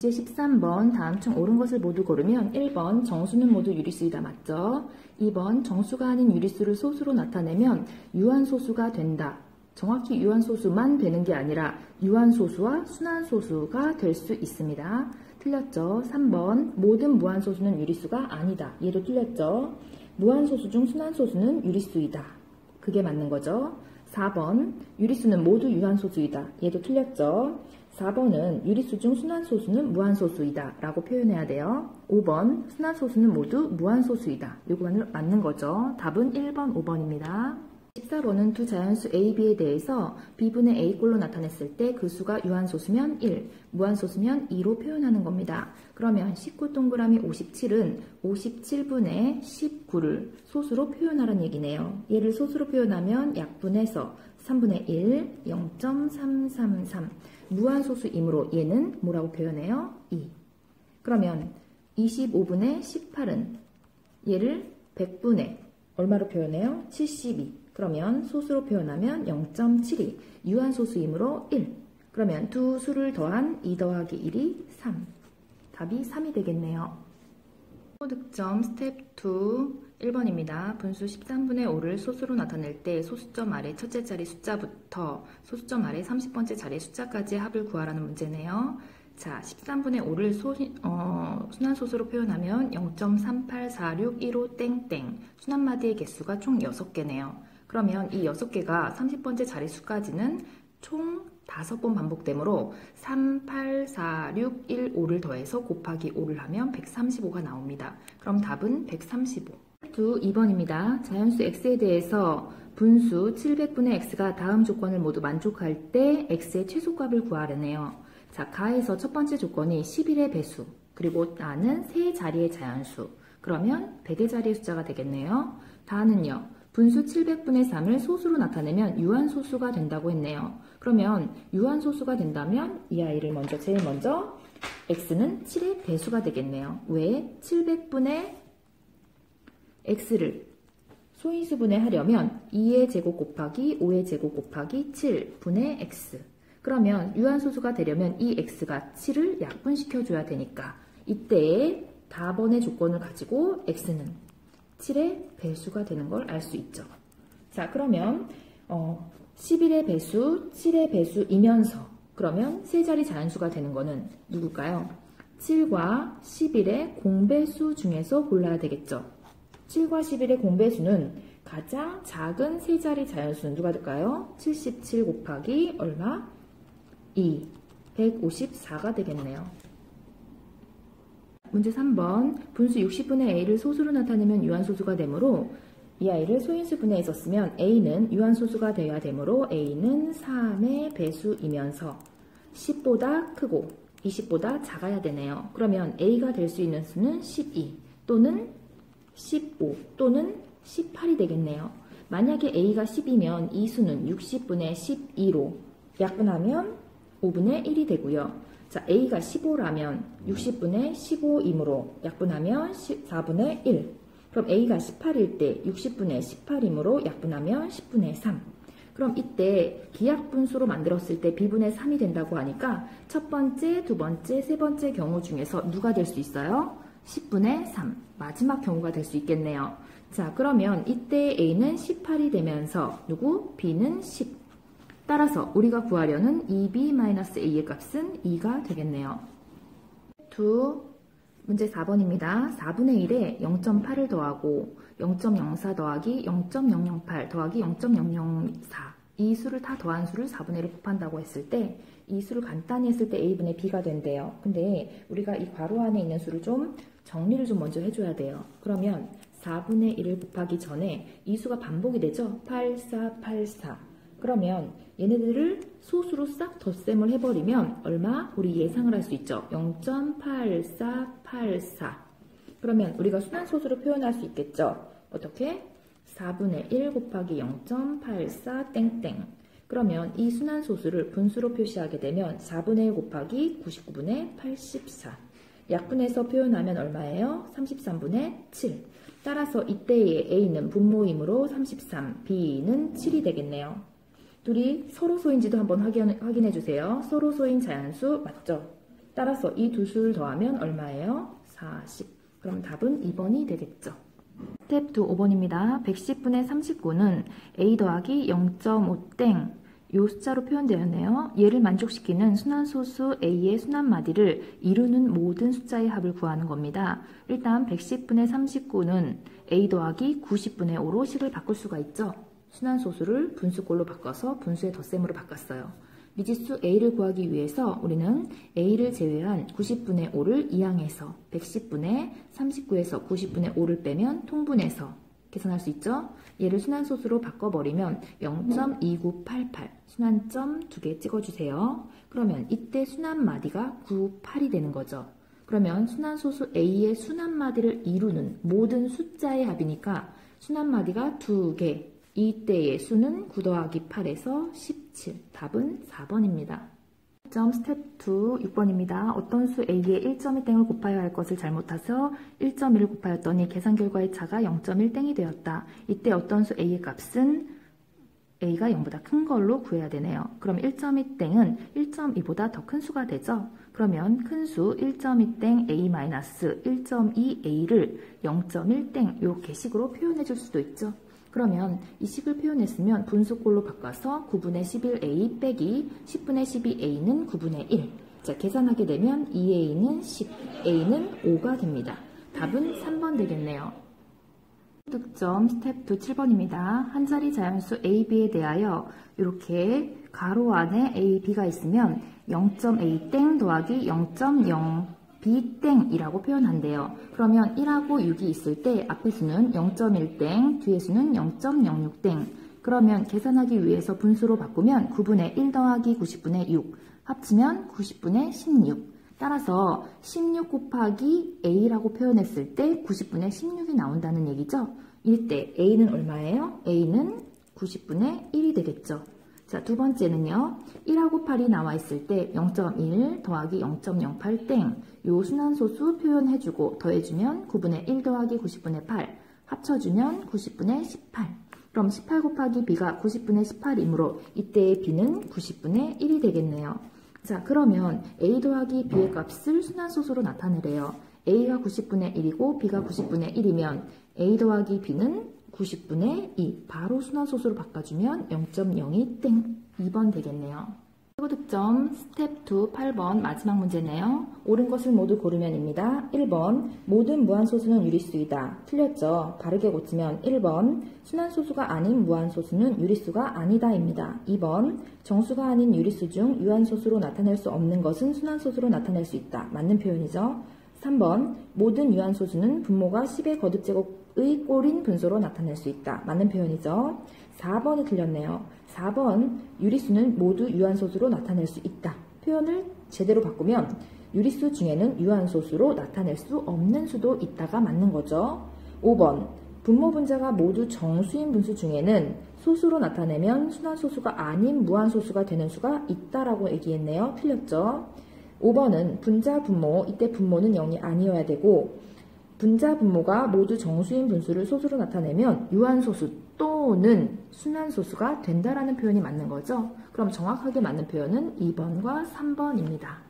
문제 13번 다음 중 옳은 것을 모두 고르면 1번 정수는 모두 유리수이다. 맞죠? 2번 정수가 아닌 유리수를 소수로 나타내면 유한소수가 된다. 정확히 유한소수만 되는 게 아니라 유한소수와 순환소수가 될 수 있습니다. 틀렸죠? 3번 모든 무한소수는 유리수가 아니다. 얘도 틀렸죠? 무한소수 중 순환소수는 유리수이다. 그게 맞는 거죠? 4번 유리수는 모두 유한소수이다. 얘도 틀렸죠? 4번은 유리수 중 순환소수는 무한소수이다 라고 표현해야 돼요. 5번 순환소수는 모두 무한소수이다. 요거 맞는 거죠. 답은 1번, 5번입니다. 14번은 두 자연수 A, B에 대해서 B분의 A꼴로 나타냈을 때 그 수가 유한소수면 1, 무한소수면 2로 표현하는 겁니다. 그러면 19 동그라미 57은 57분의 19를 소수로 표현하라는 얘기네요. 얘를 소수로 표현하면 약분해서 3분의 1, 0.333 무한소수이므로 얘는 뭐라고 표현해요? 2. 그러면 25분의 18은 얘를 100분의 얼마로 표현해요? 72. 그러면 소수로 표현하면 0.72. 유한소수이므로 1. 그러면 두 수를 더한 2 더하기 1이 3. 답이 3이 되겠네요. 득점 스텝 2 1번입니다. 분수 13분의 5를 소수로 나타낼 때 소수점 아래 첫째 자리 숫자부터 소수점 아래 30번째 자리 숫자까지의 합을 구하라는 문제네요. 자, 13분의 5를 순환소수로 표현하면 0.384615 땡땡 순환마디의 개수가 총 6개네요. 그러면 이 6개가 30번째 자리 수까지는 총 5번 반복되므로 38461 5를 더해서 곱하기 5를 하면 135가 나옵니다. 그럼 답은 135. 2번입니다. 자연수 x에 대해서 분수 700분의 x가 다음 조건을 모두 만족할 때 x의 최소값을 구하려네요. 자, 가에서 첫 번째 조건이 11의 배수, 그리고 나는 세 자리의 자연수. 그러면 100의 자리의 숫자가 되겠네요. 다는요. 분수 700분의 3을 소수로 나타내면 유한소수가 된다고 했네요. 그러면 유한소수가 된다면 이 아이를 제일 먼저 x는 7의 배수가 되겠네요. 왜? 700분의 x를 소인수분해 하려면 2의 제곱 곱하기 5의 제곱 곱하기 7분의 x. 그러면 유한소수가 되려면 이 x가 7을 약분시켜줘야 되니까 이때의 다번의 조건을 가지고 x는 7의 배수가 되는 걸 알 수 있죠. 자, 그러면 11의 배수, 7의 배수이면서 그러면 세 자리 자연수가 되는 거는 누굴까요? 7과 11의 공배수 중에서 골라야 되겠죠. 7과 11의 공배수는 가장 작은 세 자리 자연수는 누가 될까요? 77 곱하기 얼마? 2, 154가 되겠네요. 문제 3번, 분수 60분의 a를 소수로 나타내면 유한소수가 되므로 이 아이를 소인수 분해에 썼으면 a는 유한소수가 되어야 되므로 a는 3의 배수이면서 10보다 크고 20보다 작아야 되네요. 그러면 a가 될 수 있는 수는 12 또는 15 또는 18이 되겠네요. 만약에 a가 10이면 이 수는 60분의 12로 약분하면 5분의 1이 되고요. 자, a가 15라면 60분의 15이므로 약분하면 4분의 1. 그럼 a가 18일 때 60분의 18이므로 약분하면 10분의 3. 그럼 이때 기약분수로 만들었을 때 b분의 3이 된다고 하니까 첫 번째, 두 번째, 세 번째 경우 중에서 누가 될 수 있어요? 10분의 3. 마지막 경우가 될 수 있겠네요. 자, 그러면 이때 a는 18이 되면서 누구? b는 10. 따라서 우리가 구하려는 2b-a의 값은 2가 되겠네요. 문제 4번입니다. 4분의 1에 0.8을 더하고 0.04 더하기 0.008 더하기 0.004 이 수를 다 더한 수를 4분의 1을 곱한다고 했을 때 이 수를 간단히 했을 때 a분의 b가 된대요. 근데 우리가 이 괄호 안에 있는 수를 좀 정리를 좀 먼저 해줘야 돼요. 그러면 4분의 1을 곱하기 전에 이 수가 반복이 되죠? 8484. 그러면 얘네들을 소수로 싹 덧셈을 해버리면 얼마? 우리 예상을 할 수 있죠. 0.8484. 그러면 우리가 순환소수로 표현할 수 있겠죠. 어떻게? 4분의 1 곱하기 0.84 땡땡. 그러면 이 순환소수를 분수로 표시하게 되면 4분의 1 곱하기 99분의 84. 약분해서 표현하면 얼마예요? 33분의 7. 따라서 이때의 a는 분모이므로 33, b는 7이 되겠네요. 둘이 서로 소인지도 한번 확인해 주세요. 서로 소인 자연수 맞죠? 따라서 이 두 수를 더하면 얼마예요? 40. 그럼 답은 2번이 되겠죠. 스텝 2 5번입니다. 110분의 39는 a 더하기 0.5땡 요 숫자로 표현되었네요. 얘를 만족시키는 순환소수 a의 순환마디를 이루는 모든 숫자의 합을 구하는 겁니다. 일단 110분의 39는 a 더하기 90분의 5로 식을 바꿀 수가 있죠. 순환소수를 분수꼴로 바꿔서 분수의 덧셈으로 바꿨어요. 미지수 a를 구하기 위해서 우리는 a를 제외한 90분의 5를 이항해서 110분의 39에서 90분의 5를 빼면 통분해서 계산할 수 있죠. 얘를 순환소수로 바꿔버리면 0.2988 순환점 2개 찍어주세요. 그러면 이때 순환마디가 98이 되는 거죠. 그러면 순환소수 a의 순환마디를 이루는 모든 숫자의 합이니까 순환마디가 2개, 이때의 수는 9 더하기 8에서 17. 답은 4번입니다. 스텝 2 6번입니다. 어떤 수 a에 1.1땡을 곱하여야 할 것을 잘못해서 1.1을 곱하였더니 계산 결과의 차가 0.1땡이 되었다. 이때 어떤 수 a의 값은 a가 0보다 큰 걸로 구해야 되네요. 그럼 1.2땡은 1.2보다 더 큰 수가 되죠. 그러면 큰 수 1.2땡 a-1.2a를 0.1땡 이렇게 식으로 표현해 줄 수도 있죠. 그러면 이 식을 표현했으면 분수꼴로 바꿔서 9분의 11a 빼기 10분의 12a는 9분의 1. 자, 계산하게 되면 2a는 10, a는 5가 됩니다. 답은 3번 되겠네요. 득점 스텝 2 7번입니다. 한 자리 자연수 a, b에 대하여 이렇게 가로 안에 a, b가 있으면 0.a 땡 더하기 0.0 b땡이라고 표현한대요. 그러면 1하고 6이 있을 때 앞에 수는 0.1땡, 뒤에 수는 0.06땡. 그러면 계산하기 위해서 분수로 바꾸면 9분의 1 더하기 90분의 6 합치면 90분의 16. 따라서 16 곱하기 a라고 표현했을 때 90분의 16이 나온다는 얘기죠. 이때 a는 얼마예요? a는 90분의 1이 되겠죠. 자, 두 번째는요. 1하고 8이 나와 있을 때 0.1 더하기 0.08땡 요 순환소수 표현해주고 더해주면 9분의 1 더하기 90분의 8 합쳐주면 90분의 18. 그럼 18 곱하기 b가 90분의 18이므로 이때의 b는 90분의 1이 되겠네요. 자, 그러면 a 더하기 b의 값을 순환소수로 나타내래요. a가 90분의 1이고 b가 90분의 1이면 a 더하기 b는 90분의 2 바로 순환소수로 바꿔주면 0.02땡 2번 되겠네요. 최고 득점 스텝 2 8번 마지막 문제네요. 옳은 것을 모두 고르면입니다. 1번 모든 무한소수는 유리수이다. 틀렸죠? 바르게 고치면 1번 순환소수가 아닌 무한소수는 유리수가 아니다입니다. 2번 정수가 아닌 유리수 중 유한소수로 나타낼 수 없는 것은 순환소수로 나타낼 수 있다. 맞는 표현이죠. 3번 모든 유한소수는 분모가 10의 거듭제곱의 꼴인 분소로 나타낼 수 있다. 맞는 표현이죠. 4번이 틀렸네요. 4번 유리수는 모두 유한소수로 나타낼 수 있다. 표현을 제대로 바꾸면 유리수 중에는 유한소수로 나타낼 수 없는 수도 있다가 맞는 거죠. 5번 분모 분자가 모두 정수인 분수 중에는 소수로 나타내면 순환소수가 아닌 무한소수가 되는 수가 있다라고 얘기했네요. 틀렸죠. 5번은 분자 분모, 이때 분모는 0이 아니어야 되고 분자 분모가 모두 정수인 분수를 소수로 나타내면 유한소수 또는 순환소수가 된다라는 표현이 맞는 거죠. 그럼 정확하게 맞는 표현은 2번과 3번입니다.